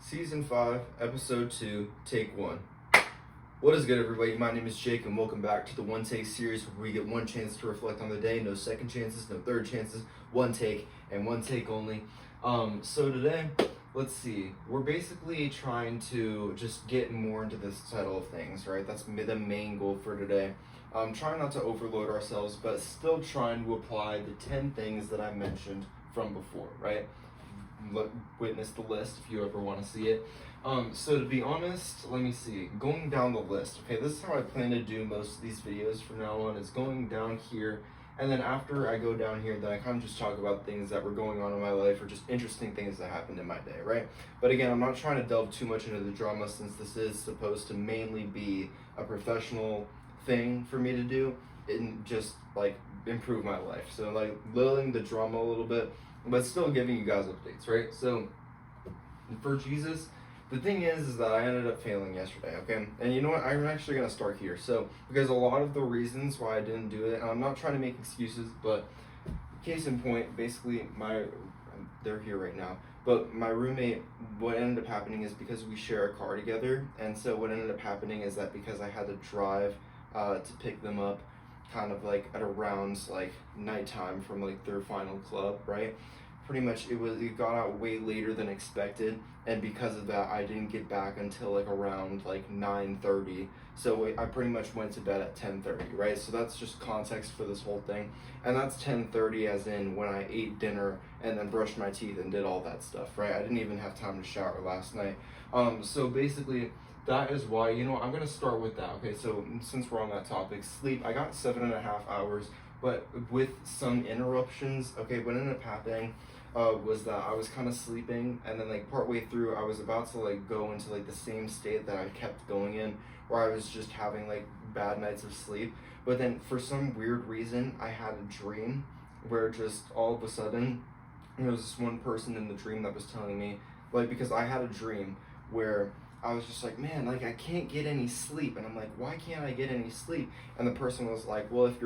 Season 5, Episode 2, Take 1. What is good, everybody? My name is Jake, and welcome back to the One Take series where we get one chance to reflect on the day. No second chances, no third chances, one take, and one take only. So today, let's see. We're basically trying to just get more into this title of things, right? That's the main goal for today. Trying not to overload ourselves, but still trying to apply the 10 things that I mentioned from before, right? Witness the list if you ever want to see it. So to be honest, let me see. Going down the list. Okay, this is how I plan to do most of these videos from now on, is going down here, and then after I go down here, then I kind of just talk about things that were going on in my life or just interesting things that happened in my day, right? But again, I'm not trying to delve too much into the drama, since this is supposed to mainly be a professional thing for me to do and just like improve my life. So like lulling the drama a little bit, but still giving you guys updates, right? So for Jesus, the thing is that I ended up failing yesterday, okay? And you know what? I'm actually going to start here. So, because a lot of the reasons why I didn't do it, and I'm not trying to make excuses, but case in point, basically, they're here right now, but my roommate, what ended up happening is because we share a car together, and so what ended up happening is that because I had to drive to pick them up, kind of like at around like nighttime from like their final club, right? Pretty much it got out way later than expected, and because of that I didn't get back until like around like 9:30. So I pretty much went to bed at 10:30, right? So that's just context for this whole thing. And that's 10:30 as in when I ate dinner and then brushed my teeth and did all that stuff, right? I didn't even have time to shower last night. So basically that is why, I'm gonna start with that. Okay, so since we're on that topic, sleep, I got 7.5 hours, but with some interruptions. Okay, what ended up happening was that I was kind of sleeping, and then like partway through I was about to like go into like the same state that I kept going in, where I was just having like bad nights of sleep. But then for some weird reason I had a dream where just all of a sudden there was this one person in the dream that was telling me, like, because I had a dream where I was just like, man, like I can't get any sleep, and I'm like, why can't I get any sleep? And the person was like, well, if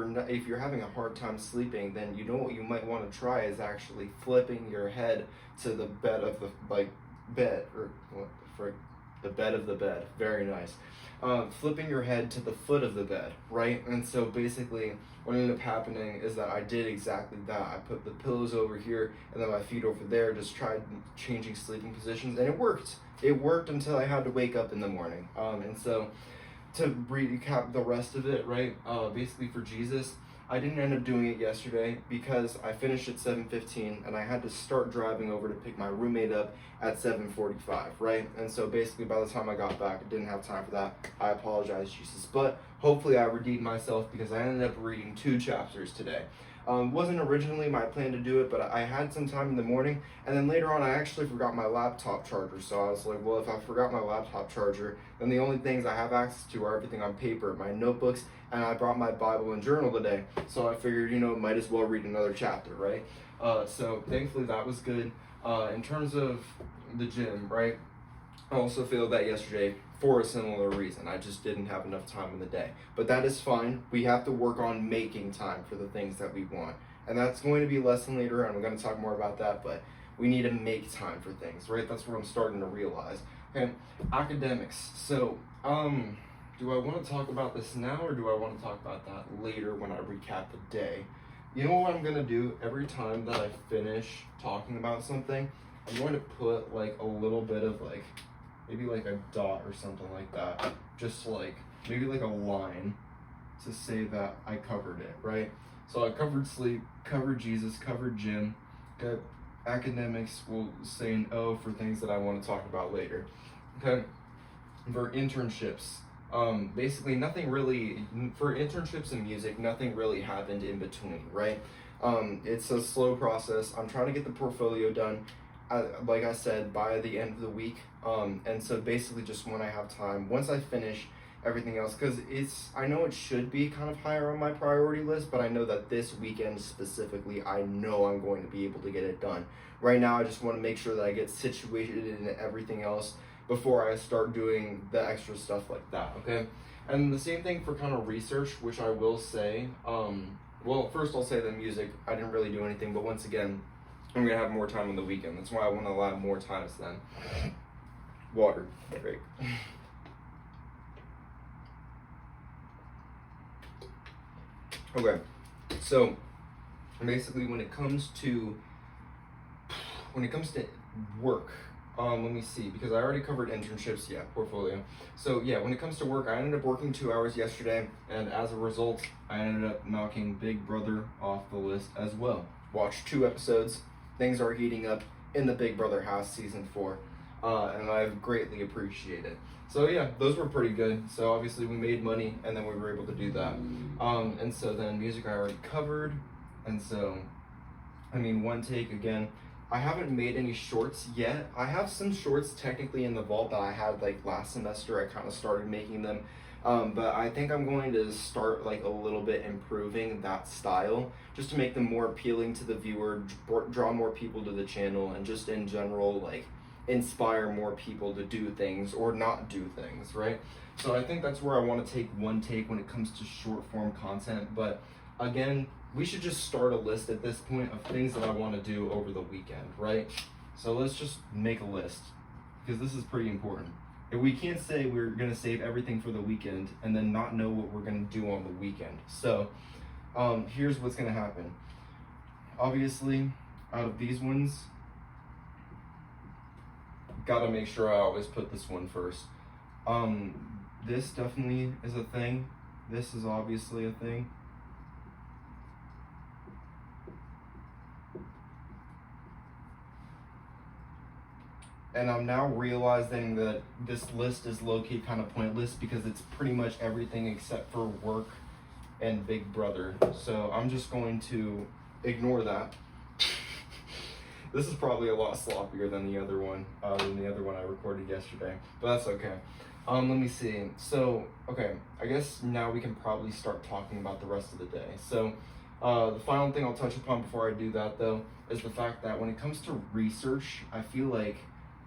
you're having a hard time sleeping, then you know what you might want to try is actually flipping your head to the bed of the bed, or what the frick, the bed of the bed. Very nice. Flipping your head to the foot of the bed, right? And so basically what ended up happening is that I did exactly that. I put the pillows over here and then my feet over there, just tried changing sleeping positions, and it worked. It worked until I had to wake up in the morning. And so to recap the rest of it, right? Basically for Jesus, I didn't end up doing it yesterday because I finished at 7:15 and I had to start driving over to pick my roommate up at 7:45, right? And so basically by the time I got back, I didn't have time for that. I apologize, Jesus. But hopefully I redeemed myself because I ended up reading 2 chapters today. Wasn't originally my plan to do it, but I had some time in the morning, and then later on I actually forgot my laptop charger. So I was like, well, if I forgot my laptop charger, then the only things I have access to are everything on paper, my notebooks, and I brought my Bible and journal today. So I figured, might as well read another chapter, right? So thankfully that was good. In terms of the gym, right? I also failed that yesterday for a similar reason. I just didn't have enough time in the day. But that is fine. We have to work on making time for the things that we want. And that's going to be a lesson later, and we're going to talk more about that, but we need to make time for things, right? That's what I'm starting to realize. Okay, academics. So, do I want to talk about this now, or do I want to talk about that later when I recap the day? You know what I'm going to do? Every time that I finish talking about something, I'm going to put like a little bit of like, maybe like a dot or something like that, just like maybe like a line to say that I covered it, right? So I covered sleep, covered Jesus, covered gym, got academics. Will say an O for things that I want to talk about later. Okay, for internships, basically nothing really, for internships in music, nothing really happened in between, right? It's a slow process. I'm trying to get the portfolio done, like I said, by the end of the week. And so basically just when I have time, once I finish everything else, because I know it should be kind of higher on my priority list, but I know that this weekend specifically, I know I'm going to be able to get it done. Right now, I just want to make sure that I get situated in everything else before I start doing the extra stuff like that, okay? And the same thing for kind of research, which I will say, well, first I'll say the music, I didn't really do anything, but once again, I'm gonna have more time on the weekend. That's why I want to allow more times then. Water. Great. Okay, so basically when it comes to work, let me see, because I already covered internships, yeah, portfolio. So yeah, when it comes to work, I ended up working 2 hours yesterday, and as a result, I ended up knocking Big Brother off the list as well. Watched 2 episodes. Things are heating up in the Big Brother house, season 4, and I've greatly appreciated it. So yeah, those were pretty good. So obviously we made money, and then we were able to do that. And so then music I already covered, and so, I mean, one take again. I haven't made any shorts yet. I have some shorts technically in the vault that I had like last semester. I kind of started making them. But I think I'm going to start like a little bit improving that style just to make them more appealing to the viewer, draw more people to the channel, and just in general like inspire more people to do things or not do things, right? So I think that's where I want to take one take when it comes to short form content. But again, we should just start a list at this point of things that I want to do over the weekend, right? So let's just make a list, because this is pretty important. If we can't say we're going to save everything for the weekend and then not know what we're going to do on the weekend. So here's what's going to happen. Obviously, out of these ones, gotta make sure I always put this one first. This definitely is a thing. This is obviously a thing. And I'm now realizing that this list is low-key kind of pointless because it's pretty much everything except for work and Big Brother. So I'm just going to ignore that. This is probably a lot sloppier than the other one I recorded yesterday, but that's okay. Let me see. So, okay, I guess now we can probably start talking about the rest of the day. So, the final thing I'll touch upon before I do that, though, is the fact that when it comes to research, I feel like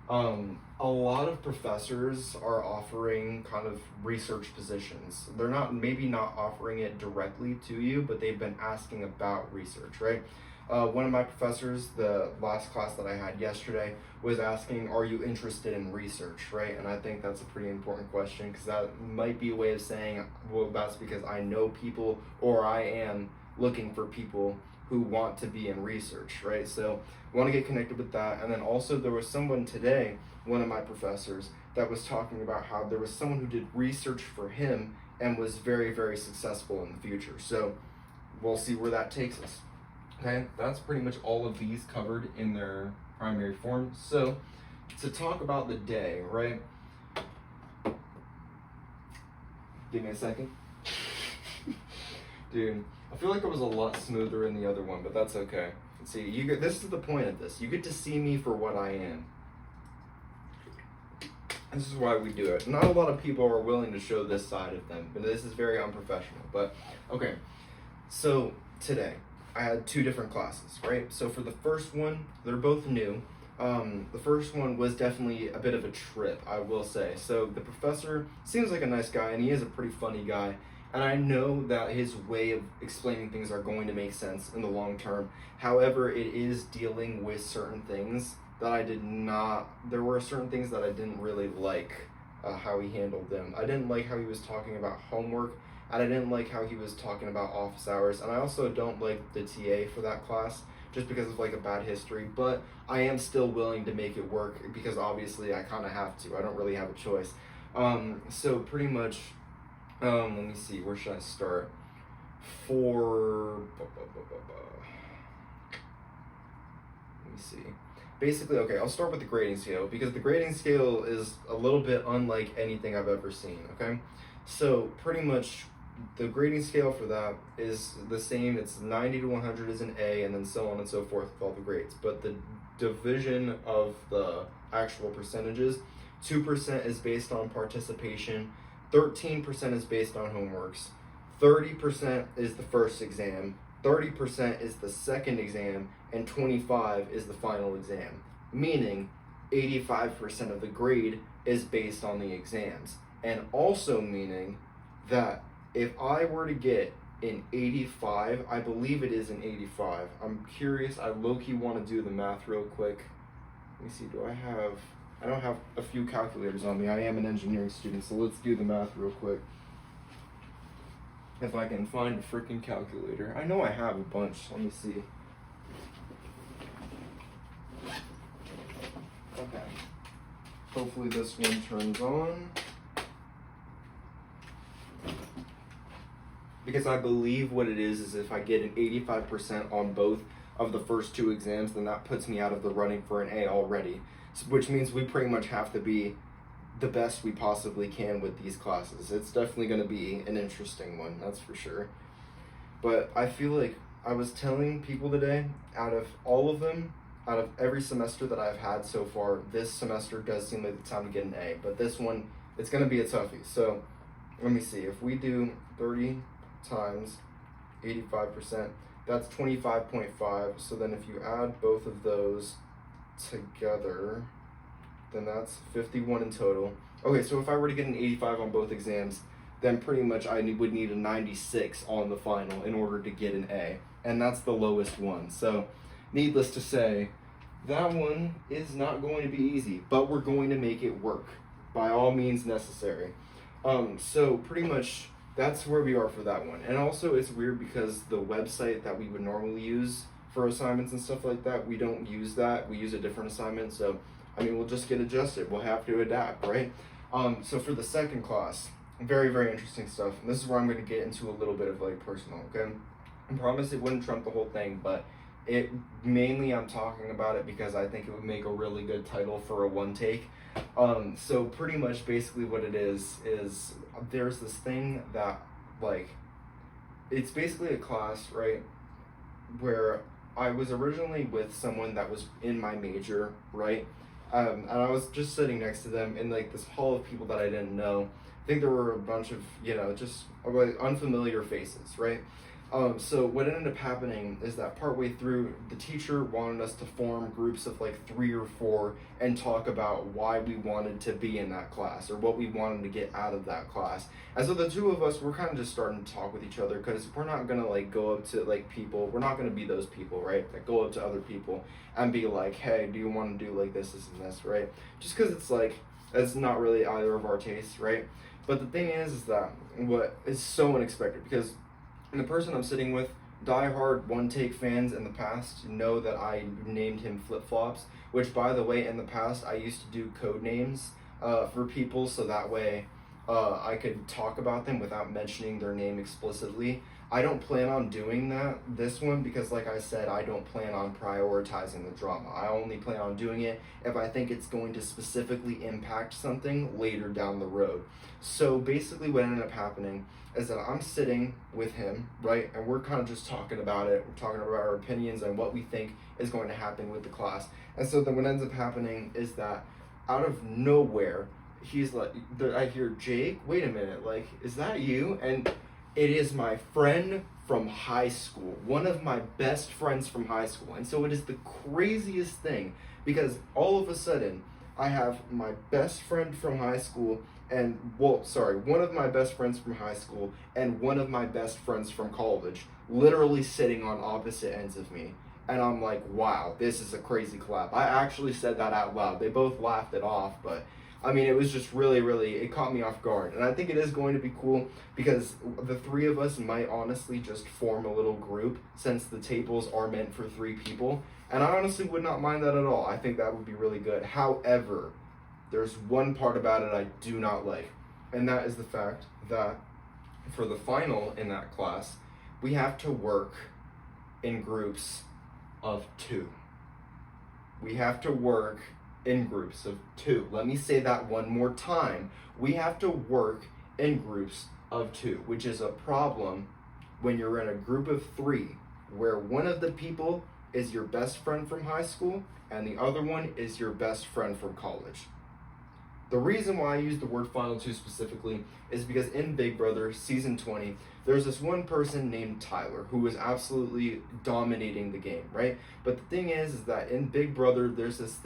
a lot of professors are offering kind of research positions. They're maybe not offering it directly to you, but they've been asking about research, right? One of my professors, the last class that I had yesterday, was asking, are you interested in research, right? And I think that's a pretty important question, because that might be a way of saying, well, that's because I know people, or I am looking for people who want to be in research, right? So I want to get connected with that. And then also there was someone today, one of my professors, that was talking about how there was someone who did research for him and was very, very successful in the future. So we'll see where that takes us. Okay, that's pretty much all of these covered in their primary form. So to talk about the day, right? Give me a second. Dude, I feel like it was a lot smoother in the other one, but that's okay. See, this is the point of this. You get to see me for what I am. This is why we do it. Not a lot of people are willing to show this side of them, but this is very unprofessional. But, okay, so today, I had 2 different classes, right? So for the first one, they're both new. The first one was definitely a bit of a trip, I will say. So the professor seems like a nice guy, and he is a pretty funny guy. And I know that his way of explaining things are going to make sense in the long term. However, it is dealing with certain things that there were certain things that I didn't really like how he handled them. I didn't like how he was talking about homework, and I didn't like how he was talking about office hours. And I also don't like the TA for that class, just because of like a bad history, but I am still willing to make it work because obviously I kind of have to. I don't really have a choice. So pretty much, let me see, where should I start? Let me see. Basically, okay, I'll start with the grading scale, because the grading scale is a little bit unlike anything I've ever seen, okay? So pretty much the grading scale for that is the same. It's 90 to 100 is an A, and then so on and so forth with all the grades. But the division of the actual percentages, 2% is based on participation, 13% is based on homeworks, 30% is the first exam, 30% is the second exam, and 25% is the final exam. Meaning 85% of the grade is based on the exams. And also meaning that if I were to get an 85, I believe it is an 85. I'm curious, I low-key want to do the math real quick. Let me see, do I have I don't have a few calculators on me. I am an engineering student, so let's do the math real quick. If I can find a freaking calculator. I know I have a bunch. Let me see. Okay. Hopefully this one turns on. Because I believe what it is if I get an 85% on both of the first two exams, then that puts me out of the running for an A already. Which means we pretty much have to be the best we possibly can with these classes. It's definitely going to be an interesting one, that's for sure. But I feel like I was telling people today, out of all of them, out of every semester that I've had so far, this semester does seem like the time to get an A. But this one, it's going to be a toughie. So let me see. If we do 30 times 85%, that's 25.5. So then if you add both of those together, then that's 51 in total. Okay, so if I were to get an 85 on both exams, then pretty much I would need a 96 on the final in order to get an A. And that's the lowest one. So needless to say, that one is not going to be easy, but we're going to make it work by all means necessary. So pretty much that's where we are for that one. And also it's weird because the website that we would normally use for assignments and stuff like that, we don't use that. We use a different assignment. So, I mean, we'll just get adjusted. We'll have to adapt, right? So for the second class, very, very interesting stuff. And this is where I'm going to get into a little bit of like personal, okay? I promise it wouldn't trump the whole thing, but it mainly I'm talking about it because I think it would make a really good title for a one take. So pretty much basically what it is there's this thing that like, it's basically a class, right, where I was originally with someone that was in my major, right? And I was just sitting next to them in like this hall of people that I didn't know. I think there were a bunch of, just like unfamiliar faces, right? So what ended up happening is that partway through, the teacher wanted us to form groups of like 3 or 4 and talk about why we wanted to be in that class or what we wanted to get out of that class. And so the two of us, we're kind of just starting to talk with each other because we're not going to like go up to like people. We're not going to be those people, right? That go up to other people and be like, hey, do you want to do like this and this, right? Just because it's like, it's not really either of our tastes, right? But the thing is that what is so unexpected because the person I'm sitting with, diehard one-take fans in the past know that I named him Flip-Flops, which, by the way, in the past, I used to do code names for people so that way I could talk about them without mentioning their name explicitly. I don't plan on doing that this one because, like I said, I don't plan on prioritizing the drama. I only plan on doing it if I think it's going to specifically impact something later down the road. So basically what ended up happening is that I'm sitting with him, right, and we're kind of just talking about it. We're talking about our opinions and what we think is going to happen with the class. And so then what ends up happening is that out of nowhere, he's like, I hear, Jake, wait a minute, like, is that you? And it is my friend from high school, one of my best friends from high school. And so it is the craziest thing because all of a sudden I have my best friend from high school one of my best friends from high school and one of my best friends from college literally sitting on opposite ends of me. And I'm like, wow, this is a crazy collab. I actually said that out loud. They both laughed it off, but I mean, it was just really, it caught me off guard. And I think it is going to be cool because the 3 of us might honestly just form a little group since the tables are meant for 3 people. And I honestly would not mind that at all. I think that would be really good. However, there's one part about it I do not like, and that is the fact that for the final in that class, we have to work in groups of 2. We have to work in groups of 2. Let me say that one more time. We have to work in groups of 2, which is a problem when you're in a group of 3, where one of the people is your best friend from high school and the other one is your best friend from college. The reason why I use the word final 2 specifically is because in Big Brother Season 20, there's this one person named Tyler who was absolutely dominating the game, right? But the thing is that in Big Brother, there's this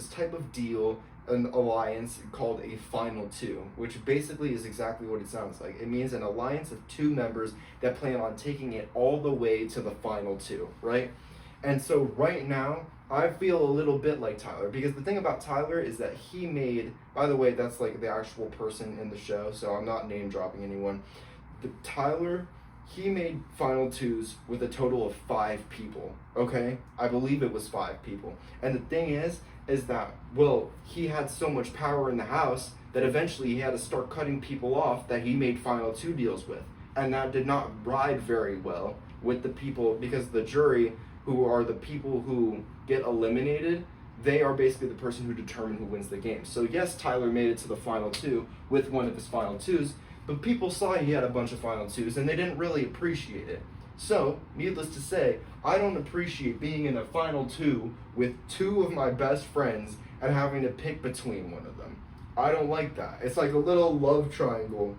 type of deal, an alliance called a final 2, which basically is exactly what it sounds like. It means an alliance of 2 members that plan on taking it all the way to the final 2, right? And so right now, I feel a little bit like Tyler, because the thing about Tyler is that he made, by the way, that's like the actual person in the show, so I'm not name dropping anyone. Tyler, he made final twos with a total of 5 people, okay? I believe it was 5 people. And the thing is that, well, he had so much power in the house that eventually he had to start cutting people off that he made final two deals with. And that did not ride very well with the people, because the jury, who are the people who get eliminated, they are basically the person who determine who wins the game. So yes, Tyler made it to the final two with one of his final twos, but people saw he had a bunch of final twos and they didn't really appreciate it. So, needless to say, I don't appreciate being in a final two with 2 of my best friends and having to pick between one of them. I don't like that. It's like a little love triangle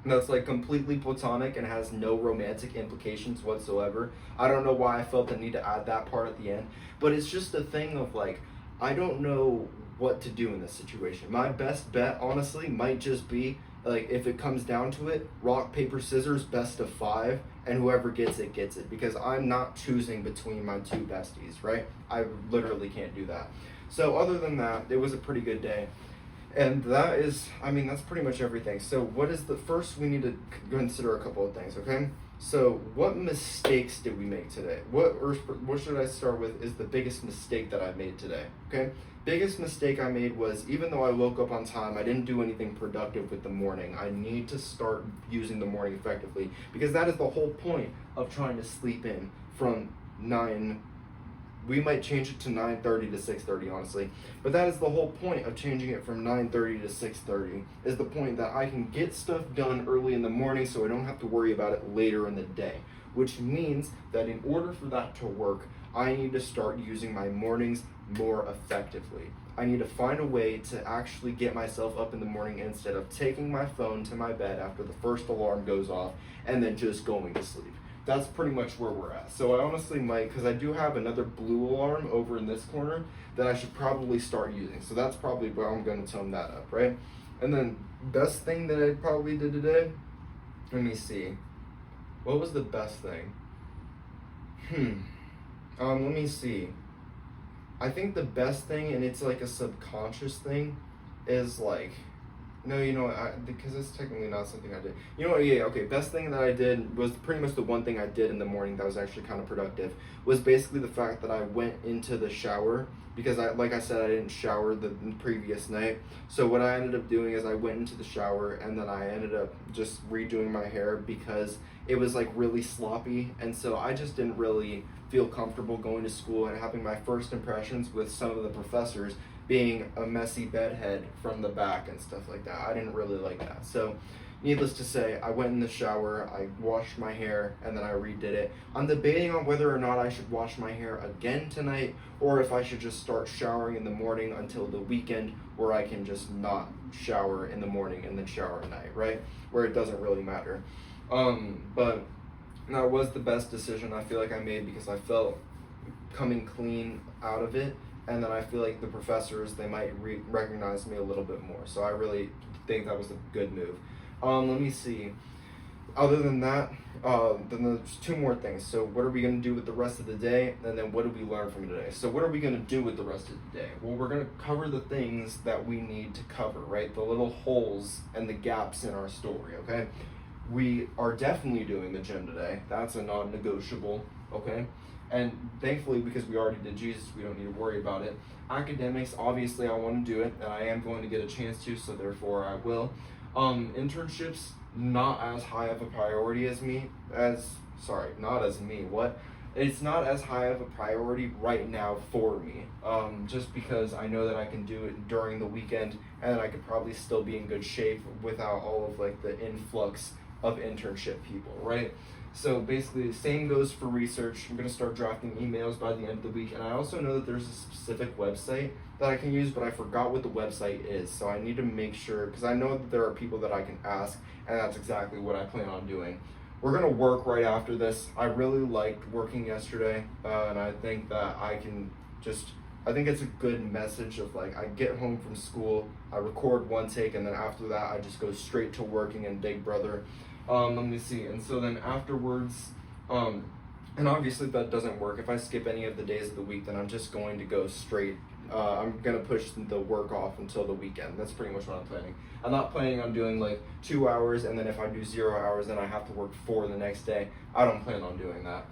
that's like completely platonic and has no romantic implications whatsoever. I don't know why I felt the need to add that part at the end, but it's just a thing of like, I don't know what to do in this situation. My best bet, honestly, might just be, like, if it comes down to it, rock, paper, scissors, best of 5, and whoever gets it, gets it. Because I'm not choosing between my 2 besties, right? I literally can't do that. So other than that, it was a pretty good day. And that is, I mean, that's pretty much everything. So what is the first, we need to consider a couple of things, okay? So what mistakes did we make today? What should I start with is the biggest mistake that I made today, okay? Biggest mistake I made was, even though I woke up on time, I didn't do anything productive with the morning. I need to start using the morning effectively, because that is the whole point of trying to sleep in from 9. We might change it to 9:30 to 6:30, honestly. But that is the whole point of changing it from 9:30 to 6:30, is the point that I can get stuff done early in the morning so I don't have to worry about it later in the day. Which means that in order for that to work, I need to start using my mornings more effectively. I need to find a way to actually get myself up in the morning instead of taking my phone to my bed after the first alarm goes off and then just going to sleep. That's pretty much where we're at. So I honestly might, because I do have another blue alarm over in this corner that I should probably start using. So that's probably where I'm going to tone that up, right? And then best thing that I probably did today, let me see. What was the best thing? Let me see. I think the best thing, and it's like a subconscious thing, is like, no, you know what, because it's technically not something I did. You know what, yeah, okay, best thing that I did was pretty much the one thing I did in the morning that was actually kind of productive, was basically the fact that I went into the shower, because like I said, I didn't shower the previous night. So what I ended up doing is I went into the shower, and then I ended up just redoing my hair because it was like really sloppy, and so I just didn't really feel comfortable going to school and having my first impressions with some of the professors being a messy bedhead from the back and stuff like that. I didn't really like that. So needless to say, I went in the shower, I washed my hair, and then I redid it. I'm debating on whether or not I should wash my hair again tonight, or if I should just start showering in the morning until the weekend, where I can just not shower in the morning and then shower at night, right? Where it doesn't really matter. But that was the best decision I feel like I made, because I felt coming clean out of it. And then I feel like the professors, they might recognize me a little bit more. So I really think that was a good move. Let me see. Other than that, then there's 2 more things. So what are we going to do with the rest of the day? And then what did we learn from today? So what are we going to do with the rest of the day? Well, we're going to cover the things that we need to cover, right? The little holes and the gaps in our story, okay? We are definitely doing the gym today. That's a non-negotiable, okay? And thankfully, because we already did Jesus, we don't need to worry about it. Academics, obviously I want to do it, and I am going to get a chance to, so therefore I will. Internships, not as high of a priority as me, not as me, what? It's not as high of a priority right now for me, just because I know that I can do it during the weekend, and I could probably still be in good shape without all of like the influx of internship people, right? So basically, the same goes for research. I'm going to start drafting emails by the end of the week. And I also know that there's a specific website that I can use, but I forgot what the website is. So I need to make sure, because I know that there are people that I can ask, and that's exactly what I plan on doing. We're going to work right after this. I really liked working yesterday, and I think that I think it's a good message of like, I get home from school, I record one take, and then after that, I just go straight to working in Big Brother. Let me see. And so then afterwards, And obviously that doesn't work. If I skip any of the days of the week, then I'm just going to go straight. I'm going to push the work off until the weekend. That's pretty much what I'm planning. I'm not planning on doing like 2 hours, and then if I do 0 hours, then I have to work 4 the next day. I don't plan on doing that.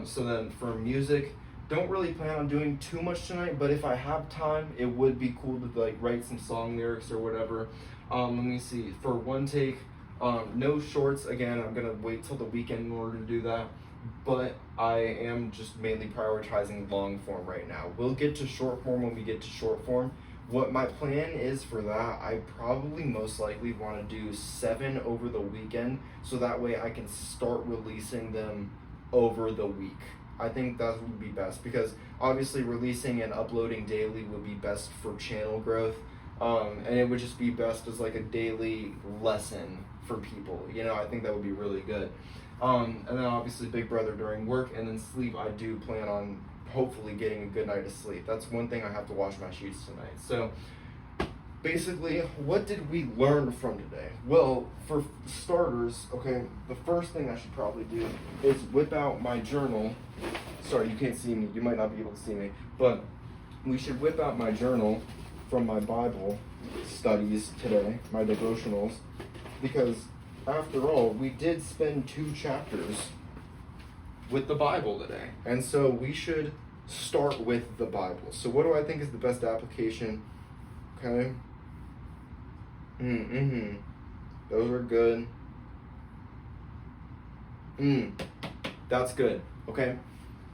So then for music, don't really plan on doing too much tonight, but if I have time, it would be cool to like write some song lyrics or whatever. Let me see. For one take, no shorts. Again, I'm going to wait till the weekend in order to do that. But I am just mainly prioritizing long form right now. We'll get to short form when we get to short form. What my plan is for that, I probably most likely want to do 7 over the weekend, so that way I can start releasing them over the week. I think that would be best, because obviously releasing and uploading daily would be best for channel growth, and it would just be best as like a daily lesson for people. You know, I think that would be really good. And then obviously Big Brother during work, and then sleep. I do plan on hopefully getting a good night of sleep. That's one thing I have to wash my sheets tonight. So basically, what did we learn from today? Well, for starters, okay, the first thing I should probably do is whip out my journal. Sorry, you can't see me. You might not be able to see me. But we should whip out my journal from my Bible studies today, my devotionals, because after all, we did spend 2 chapters with the Bible today. And so we should start with the Bible. So what do I think is the best application? Okay. Those are good. That's good. Okay.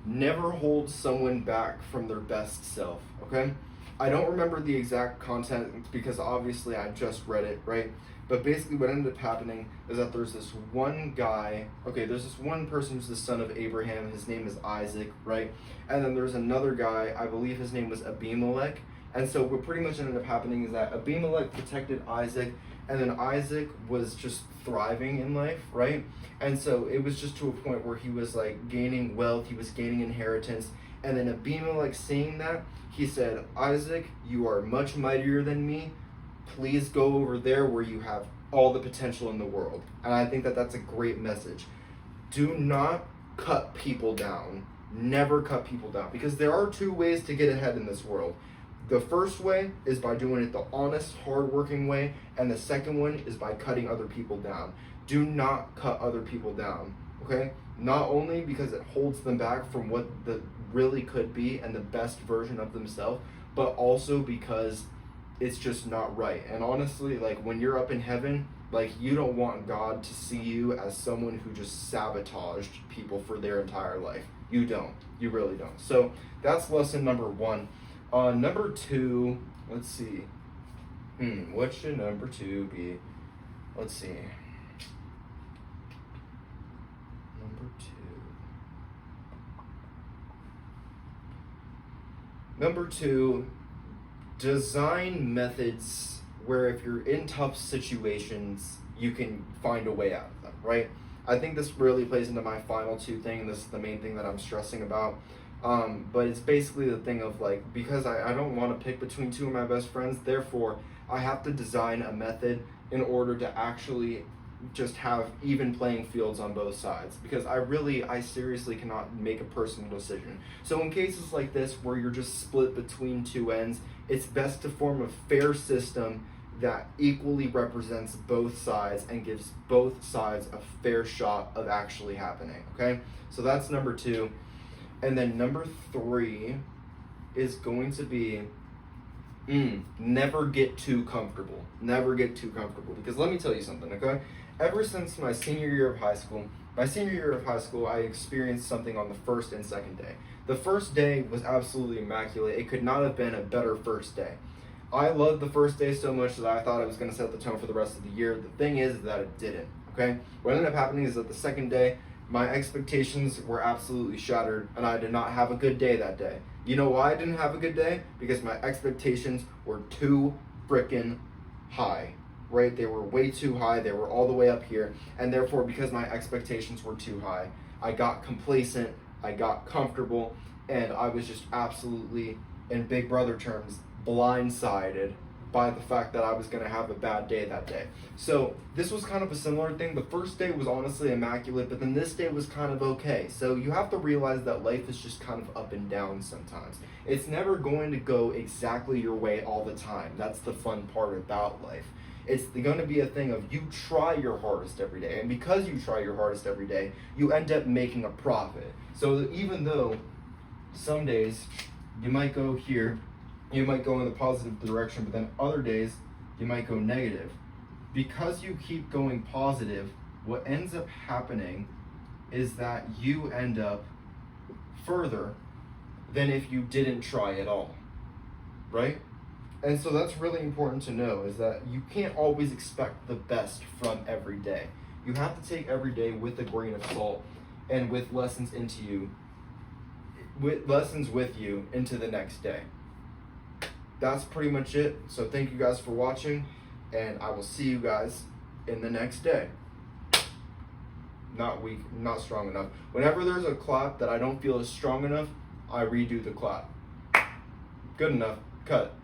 Never hold someone back from their best self. Okay. I don't remember the exact content because obviously I just read it, right? But basically what ended up happening is that there's this one guy, there's this one person who's the son of Abraham, his name is Isaac, right? And then there's another guy, I believe his name was Abimelech. And so what pretty much ended up happening is that Abimelech protected Isaac, and then Isaac was just thriving in life, right? And so it was just to a point where he was like gaining wealth, he was gaining inheritance, and then Abimelech seeing that, he said, Isaac, you are much mightier than me. Please go over there where you have all the potential in the world. And I think that that's a great message. Do not cut people down. Never cut people down. Because there are 2 ways to get ahead in this world. The first way is by doing it the honest, hardworking way. And the second one is by cutting other people down. Do not cut other people down. Okay? Not only because it holds them back from what the really could be and the best version of themselves, but also because it's just not right. And honestly, like when you're up in heaven, like you don't want God to see you as someone who just sabotaged people for their entire life. You don't. You really don't. So that's lesson number 1. Number 2, let's see. What should number 2 be? Let's see. Number 2. Number 2. Design methods where if you're in tough situations, you can find a way out of them, right? I think this really plays into my final 2 thing, and this is the main thing that I'm stressing about. But it's basically the thing of like, because I don't want to pick between 2 of my best friends, therefore I have to design a method in order to actually just have even playing fields on both sides, because I seriously cannot make a personal decision. So in cases like this where you're just split between 2 ends, it's best to form a fair system that equally represents both sides and gives both sides a fair shot of actually happening. Okay, so that's number 2. And then number 3 is going to be never get too comfortable. Never get too comfortable. Because let me tell you something, okay? Ever since my senior year of high school, I experienced something on the first and second day. The first day was absolutely immaculate. It could not have been a better first day. I loved the first day so much that I thought it was going to set the tone for the rest of the year. The thing is that it didn't, okay? What ended up happening is that the second day, my expectations were absolutely shattered, and I did not have a good day that day. You know why I didn't have a good day? Because my expectations were too freaking high, right? They were way too high. They were all the way up here, and therefore, because my expectations were too high, I got complacent, I got comfortable, and I was just absolutely, in Big Brother terms, blindsided by the fact that I was going to have a bad day that day. So this was kind of a similar thing. The first day was honestly immaculate, but then this day was kind of okay. So you have to realize that life is just kind of up and down sometimes. It's never going to go exactly your way all the time. That's the fun part about life. It's going to be a thing of you try your hardest every day, and because you try your hardest every day, you end up making a profit. So even though some days you might go here, you might go in the positive direction, but then other days you might go negative. Because you keep going positive, what ends up happening is that you end up further than if you didn't try at all, right? And so that's really important to know, is that you can't always expect the best from every day. You have to take every day with a grain of salt and with lessons with you into the next day. That's pretty much it. So thank you guys for watching, and I will see you guys in the next day. Not weak, not strong enough. Whenever there's a clap that I don't feel is strong enough, I redo the clap. Good enough. Cut.